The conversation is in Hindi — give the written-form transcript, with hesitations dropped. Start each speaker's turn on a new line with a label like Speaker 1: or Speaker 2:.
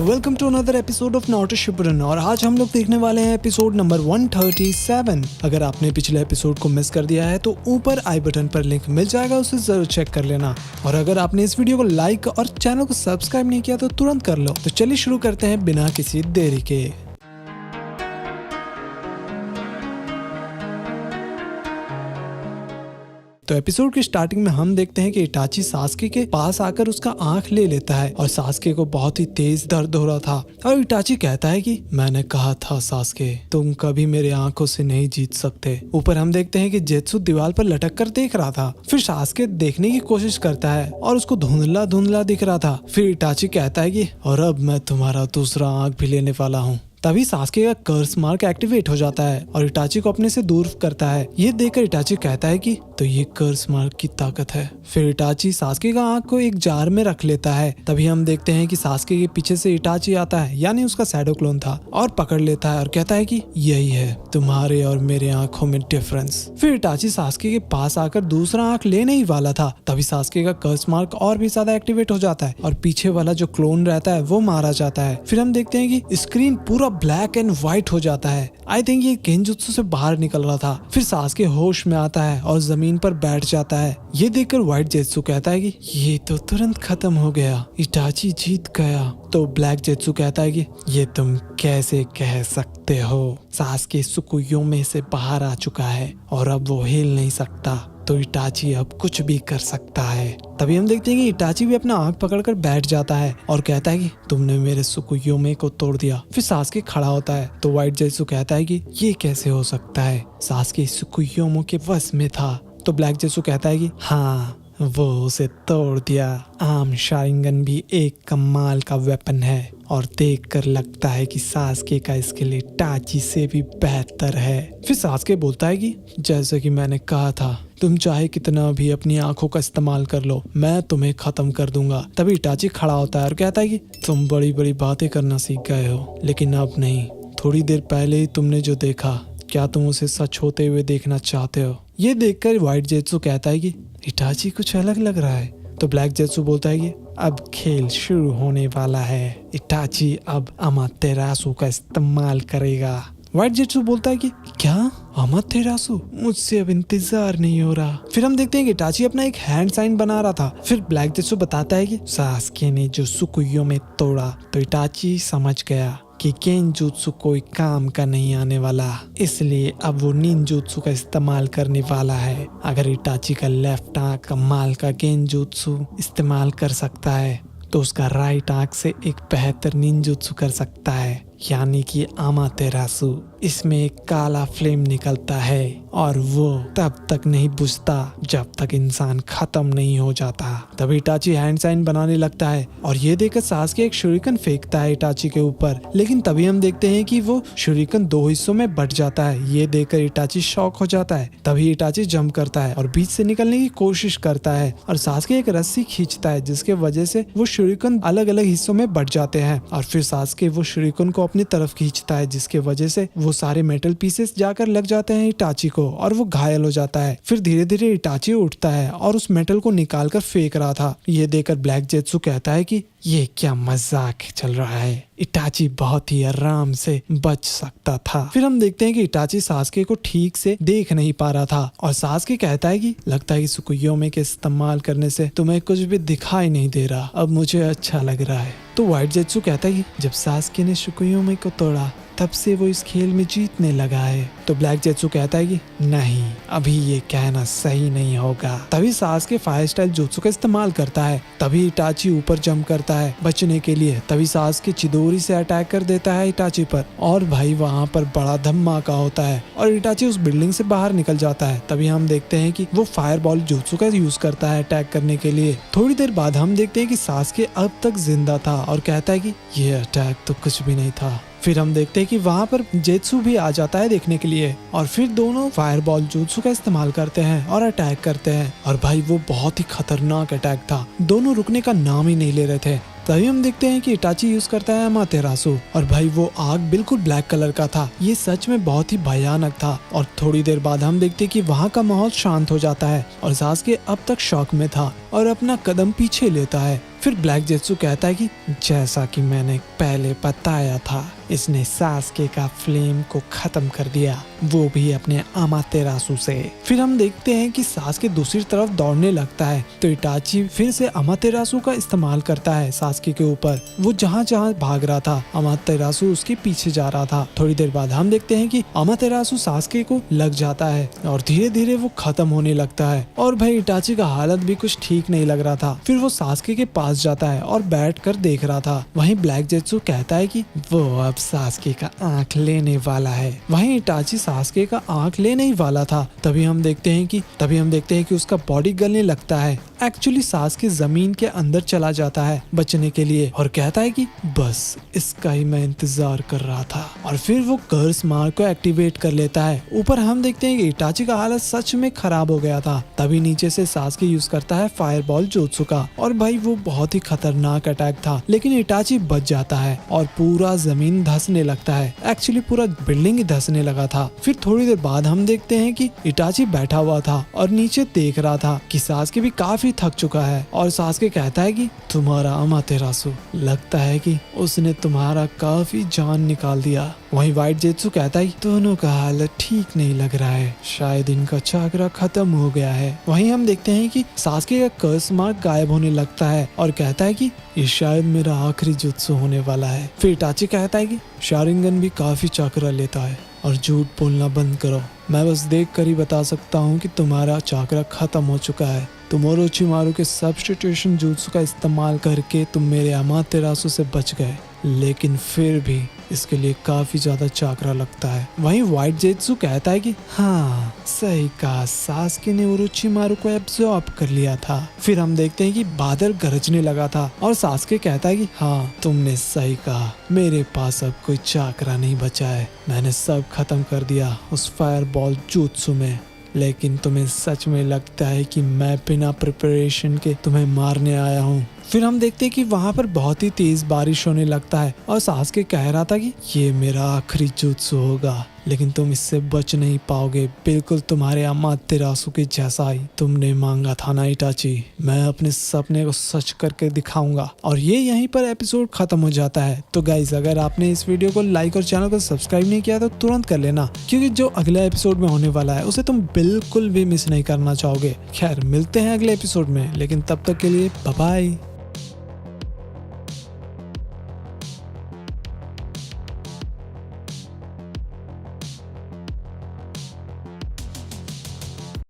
Speaker 1: Welcome to another episode of Naruto Shippuden और आज हम लोग देखने वाले हैं एपिसोड नंबर 137। अगर आपने पिछले एपिसोड को मिस कर दिया है तो ऊपर आई बटन पर लिंक मिल जाएगा, उसे जरूर चेक कर लेना। और अगर आपने इस वीडियो को लाइक और चैनल को सब्सक्राइब नहीं किया तो तुरंत कर लो। तो चलिए शुरू करते हैं बिना किसी देरी के। तो एपिसोड की स्टार्टिंग में हम देखते हैं कि इटाची सास्के के पास आकर उसका आंख ले लेता है और सास्के को बहुत ही तेज दर्द हो रहा था और इटाची कहता है कि मैंने कहा था सास्के, तुम कभी मेरे आंखों से नहीं जीत सकते। ऊपर हम देखते हैं कि जेत्सु दीवार पर लटक कर देख रहा था। फिर सास्के देखने की कोशिश करता है और उसको धुंधला धुंधला दिख रहा था। फिर इटाची कहता है कि और अब मैं तुम्हारा दूसरा आंख भी लेने वाला हूँ। तभी सास्के का कर्स मार्क एक्टिवेट हो जाता है और इटाची को अपने से दूर करता है। ये देखकर इटाची कहता है कि तो ये कर्स मार्क की ताकत है। फिर इटाची सास्के का आंख को एक जार में रख लेता है। तभी हम देखते हैं कि सास्के के पीछे से इटाची आता है, यानी उसका शैडो क्लोन था, और पकड़ लेता है और कहता है कि यही है तुम्हारे और मेरे आंखों में डिफरेंस। फिर इटाची सास्के के पास आकर दूसरा आंख लेने ही वाला था, तभी सास्के का कर्स मार्क और भी ज्यादा एक्टिवेट हो जाता है और पीछे वाला जो क्लोन रहता है वो मारा जाता है। फिर हम देखते हैं कि स्क्रीन पूरा ब्लैक एंड व्हाइट हो जाता है। आई थिंक ये गेंजुत्सु से बाहर निकल रहा था। फिर सास्के होश में आता है और जमीन पर बैठ जाता है। ये देखकर व्हाइट जेत्सु कहता है कि ये तो तुरंत खत्म हो गया, इटाची जीत गया। तो ब्लैक जेत्सु कहता है कि ये तुम कैसे कह सकते हो, सास्के सुकुयोमी से बाहर आ चुका है और अब वो हिल नहीं सकता, तो इटाची अब कुछ भी कर सकता है। तभी हम देखते हैं कि इटाची भी अपना आंख पकड़कर बैठ जाता है और कहता है कि तुमने मेरे सुकुयोमी को तोड़ दिया। फिर सास्के खड़ा होता है तो व्हाइट जेत्सु कहता है कि ये कैसे हो सकता है, सास्के सुकुयोमी के वश में था। तो ब्लैक जेत्सु कहता है कि हाँ, वो उसे तोड़ दिया। आर्म शारिंगन भी एक कमाल का वेपन है और देखकर लगता है कि सास्के का स्किल इटाची से भी बेहतर है। फिर सास्के बोलता है कि जैसे कि मैंने कहा था, तुम चाहे कितना भी अपनी आंखों का इस्तेमाल कर लो, मैं तुम्हें खत्म कर दूंगा। तभी इटाची खड़ा होता है और कहता है कि तुम बड़ी बड़ी बातें करना सीख गए हो, लेकिन अब नहीं। थोड़ी देर पहले ही तुमने जो देखा, क्या तुम उसे सच होते हुए देखना चाहते हो? ये देखकर व्हाइट जेत्सु कहता है कि इटाची कुछ अलग लग रहा है। तो ब्लैक जेत्सु बोलता है कि अब खेल शुरू होने वाला है, इटाची अब अमातेरासु का इस्तेमाल करेगा। व्हाइट जेत्सु बोलता है कि क्या अमातेरासु, मुझसे अब इंतजार नहीं हो रहा। फिर हम देखते हैं कि इटाची अपना एक हैंड साइन बना रहा था। फिर ब्लैक जेत्सु बताता है कि सास्के ने जो सुकुयोमी तोड़ा, तो इटाची समझ गया कि गेंजुत्सु कोई काम का नहीं आने वाला, इसलिए अब वो निंजुत्सु का इस्तेमाल करने वाला है। अगर इटाची का लेफ्ट आंख कमाल का गेंजुत्सु इस्तेमाल कर सकता है तो उसका राइट आंख से एक बेहतर निंजुत्सु कर सकता है, यानी कि अमातेरासु। इसमें एक काला फ्लेम निकलता है और वो तब तक नहीं बुझता जब तक इंसान खत्म नहीं हो जाता। तभी इटाची हैंड साइन बनाने लगता है और ये देखकर सास्के एक शुरिकन फेंकता है इटाची के ऊपर, लेकिन तभी हम देखते हैं कि वो शुरिकन दो हिस्सों में बट जाता है। ये देखकर इटाची शॉक हो जाता है। तभी इटाची जंप करता है और बीच से निकलने की कोशिश करता है और सास्के एक रस्सी खींचता है, जिसके वजह से वो शुरिकन अलग अलग हिस्सों में बट जाते हैं और फिर सास्के वो शुरिकन को अपनी तरफ खींचता है, जिसके वजह से वो सारे मेटल पीसेस जाकर लग जाते हैं इटाची को और वो घायल हो जाता है। फिर धीरे धीरे इटाची उठता है और उस मेटल को निकाल कर फेंक रहा था। ये देखकर ब्लैक जेत्सु कहता है कि ये क्या मजाक चल रहा है, इटाची बहुत ही आराम से बच सकता था। फिर हम देखते हैं कि इटाची सास्के को ठीक से देख नहीं पा रहा था और सास्के कहता है कि लगता है कि सुकुयोमी के इस्तेमाल करने से तुम्हें कुछ भी दिखाई नहीं दे रहा, अब मुझे अच्छा लग रहा है। तो व्हाइट जेत्सु कहता है कि जब सास्के ने सुकुयोमी को तोड़ा तब से वो इस खेल में जीतने लगा है। तो ब्लैक जेत्सु कहता है कि नहीं, अभी ये कहना सही नहीं होगा। तभी सास्के फायर स्टाइल जुत्सु का इस्तेमाल करता है। तभी इटाची ऊपर जंप करता है बचने के लिए। तभी सास्के चिदोरी से अटैक कर देता है इटाची पर और भाई वहाँ पर बड़ा धमाका होता है और इटाची उस बिल्डिंग से बाहर निकल जाता है। तभी हम देखते हैं कि वो फायर बॉल जुत्सु का यूज करता है अटैक करने के लिए। थोड़ी देर बाद हम देखते हैं कि सास्के अब तक जिंदा था और कहता है कि ये अटैक तो कुछ भी नहीं था। फिर हम देखते हैं कि वहाँ पर जेत्सु भी आ जाता है देखने के लिए और फिर दोनों फायरबॉल जुत्सु का इस्तेमाल करते हैं और अटैक करते हैं और भाई वो बहुत ही खतरनाक अटैक था, दोनों रुकने का नाम ही नहीं ले रहे थे। तभी हम देखते हैं कि इटाची यूज करता है अमातेरासु और भाई वो आग बिल्कुल ब्लैक कलर का था। ये सच में बहुत ही भयानक था और थोड़ी देर बाद हम देखते हैं कि वहाँ का माहौल शांत हो जाता है और सास्के अब तक शॉक में था। और अपना कदम पीछे लेता है। फिर ब्लैक जेत्सु कहता है कि जैसा कि मैंने पहले बताया था, इसने सास्के का फ्लेम को खत्म कर दिया, वो भी अपने अमातेरासु से। फिर हम देखते हैं कि सास्के दूसरी तरफ दौड़ने लगता है तो इटाची फिर से अमातेरासु का इस्तेमाल करता है सास्के के ऊपर। वो जहाँ जहाँ भाग रहा था अमातेरासु उसके पीछे जा रहा था। थोड़ी देर बाद हम देखते हैं कि अमातेरासु सास्के को लग जाता है और धीरे धीरे वो खत्म होने लगता है। और भाई इटाची का हालत भी कुछ ठीक नहीं लग रहा था। फिर वो सास्के के पास जाता है और बैठ कर देख रहा था। वहीं ब्लैक जेत्सु कहता है कि वो अब सास्के का आंख लेने वाला है। वहीं इटाची सास्के का आंख लेने ही वाला था। तभी हम देखते हैं कि उसका बॉडी गलने लगता है। एक्चुअली सास्के जमीन के अंदर चला जाता है बचने के लिए और कहता है कि बस इसका ही मैं इंतजार कर रहा था। और फिर वो कर्स मार्क को एक्टिवेट कर लेता है। ऊपर हम देखते हैं कि इटाची का हालत सच में खराब हो गया था। तभी नीचे से सास्के यूज करता है फायर बॉल जोत्सु का। और भाई वो बहुत ही खतरनाक अटैक था, लेकिन इटाची बच जाता है और पूरा जमीन धंसने लगता है। एक्चुअली पूरा बिल्डिंग ही धंसने लगा था। फिर थोड़ी देर बाद हम देखते हैं कि इटाची बैठा हुआ था और नीचे देख रहा था कि सास्के भी काफी थक चुका है। और सास्के कहता है कि तुम्हारा अमातेरासु, लगता है कि उसने तुम्हारा काफी जान निकाल दिया। वहीं व्हाइट जेत्सु कहता है दोनों का हालत ठीक नहीं लग रहा है, शायद इनका चाकरा खत्म हो गया है। वहीं हम देखते हैं कि सास्के का कर्स मार्क गायब होने लगता है और कहता है कि ये शायद मेरा आखिरी जुत्सु होने वाला है। फिर इटाची कहता है कि शारिंगन भी काफी चाकरा लेता है और झूठ बोलना बंद करो। मैं बस देख कर ही बता सकता हूँ कि तुम्हारा चाकरा खत्म हो चुका है। तुम ओरोचिमारू के सब्स्टिट्यूशन जुत्सु का इस्तेमाल करके तुम मेरे अमातेरासु से बच गए, लेकिन फिर भी इसके लिए काफी ज्यादा चाकरा लगता है। वहीं व्हाइट जेत्सु कहता है कि हाँ सही कहा, सास्के ने ओरोचिमारू को एब्जॉर्ब कर लिया था। फिर हम देखते हैं कि बादल गरजने लगा था और सास्के कहता है कि हाँ तुमने सही कहा, मेरे पास अब कोई चाकरा नहीं बचा है, मैंने सब खत्म कर दिया उस फायर बॉल जुत्सु में। लेकिन तुम्हें सच में लगता है कि मैं बिना प्रिपरेशन के तुम्हें मारने आया हूँ? फिर हम देखते हैं कि वहाँ पर बहुत ही तेज बारिश होने लगता है और सास्के कह रहा था कि ये मेरा आखिरी जुत्सु होगा, लेकिन तुम इससे बच नहीं पाओगे, बिल्कुल तुम्हारे अमातेरासु के जैसा ही तुमने मांगा था ना इटाची। मैं अपने सपने को सच करके दिखाऊंगा। और ये यहीं पर एपिसोड खत्म हो जाता है। तो गाइस, अगर आपने इस वीडियो को लाइक और चैनल को सब्सक्राइब नहीं किया तो तुरंत कर लेना, क्योंकि जो अगले एपिसोड में होने वाला है उसे तुम बिल्कुल भी मिस नहीं करना चाहोगे। खैर मिलते हैं अगले एपिसोड में, लेकिन तब तक के लिए बाय बाय।